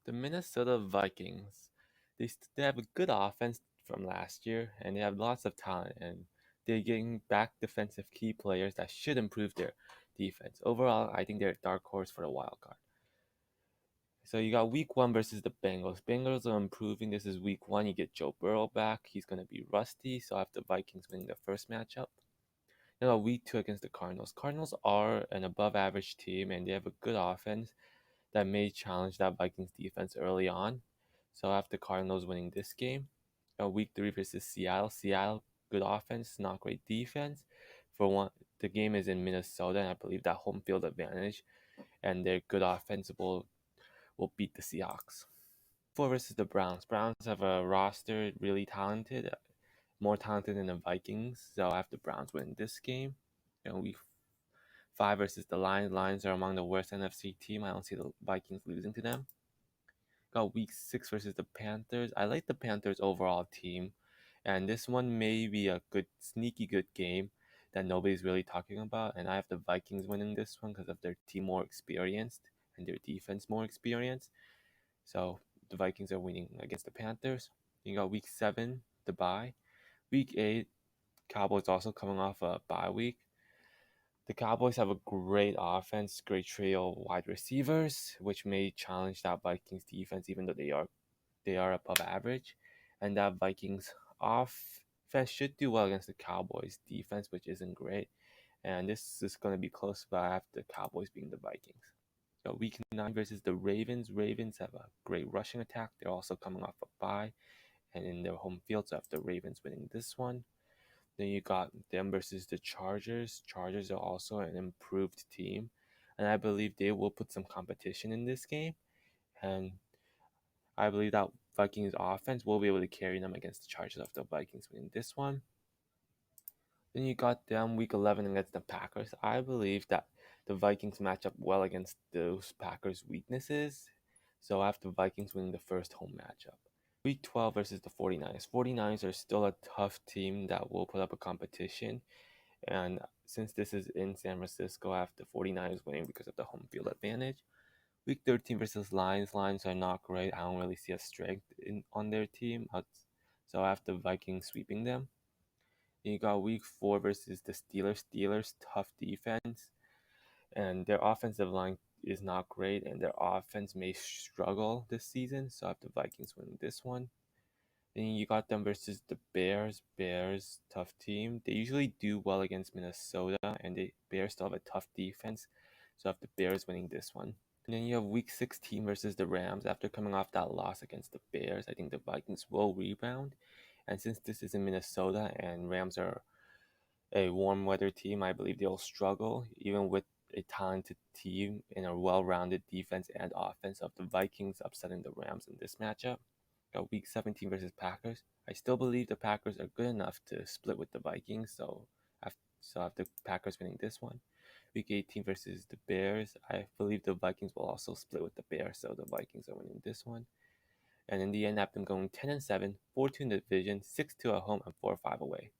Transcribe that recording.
The Minnesota Vikings, they have a good offense from last year, and they have lots of talent, and they're getting back defensive key players that should improve their defense. Overall, I think they're a dark horse for the wild card. So you got week 1 versus the Bengals. Bengals are improving. This is week 1. You get Joe Burrow back. He's going to be rusty, so I have the Vikings winning the first matchup. You got week 2 against the Cardinals. Cardinals are an above average team, and they have a good offense that may challenge that Vikings defense early on. So after Cardinals winning this game, week 3 versus Seattle. Seattle, good offense, not great defense. For one, the game is in Minnesota, and I believe that home field advantage and their good offense will beat the Seahawks. 4 versus the Browns. Browns have a roster really talented, more talented than the Vikings. So I have the Browns win this game. And week 5 versus the Lions. Lions are among the worst NFC team. I don't see the Vikings losing to them. Got week 6 versus the Panthers. I like the Panthers overall team, and this one may be a good, sneaky good game that nobody's really talking about. And I have the Vikings winning this one because of their team more experienced and their defense more experienced. So the Vikings are winning against the Panthers. You got week 7, the bye. Week 8, Cowboys also coming off a bye week. The Cowboys have a great offense, great trio of wide receivers, which may challenge that Vikings defense, even though they are above average. And that Vikings offense should do well against the Cowboys defense, which isn't great. And this is going to be close, but I have the Cowboys being the Vikings. So week 9 versus the Ravens. Ravens have a great rushing attack. They're also coming off a bye and in their home field, so I have the Ravens winning this one. Then you got them versus the Chargers. Chargers are also an improved team, and I believe they will put some competition in this game. And I believe that Vikings offense will be able to carry them against the Chargers after the Vikings winning this one. Then you got them week 11 against the Packers. I believe that the Vikings match up well against those Packers' weaknesses. So I have the Vikings winning the first home matchup. Week 12 versus the 49ers. 49ers are still a tough team that will put up a competition. And since this is in San Francisco, I have the 49ers winning because of the home field advantage. Week 13 versus Lions. Lions are not great. I don't really see a strength on their team. So I have the Vikings sweeping them. Then you got week 4 versus the Steelers. Steelers, tough defense. And their offensive line is not great. And their offense may struggle this season. So I have the Vikings winning this one. Then you got them versus the Bears. Bears, tough team. They usually do well against Minnesota. And the Bears still have a tough defense. So I have the Bears winning this one. And then you have week 16 versus the Rams. After coming off that loss against the Bears, I think the Vikings will rebound. And since this is in Minnesota and Rams are a warm weather team, I believe they'll struggle, even with a talented team and a well rounded defense and offense of the Vikings upsetting the Rams in this matchup. Got week 17 versus Packers. I still believe the Packers are good enough to split with the Vikings, so I have the Packers winning this one. Week 18 versus the Bears. I believe the Vikings will also split with the Bears, so the Vikings are winning this one. And in the end, I have them going 10-7, 4-2 in the division, 6-2 at home, and 4-5 away.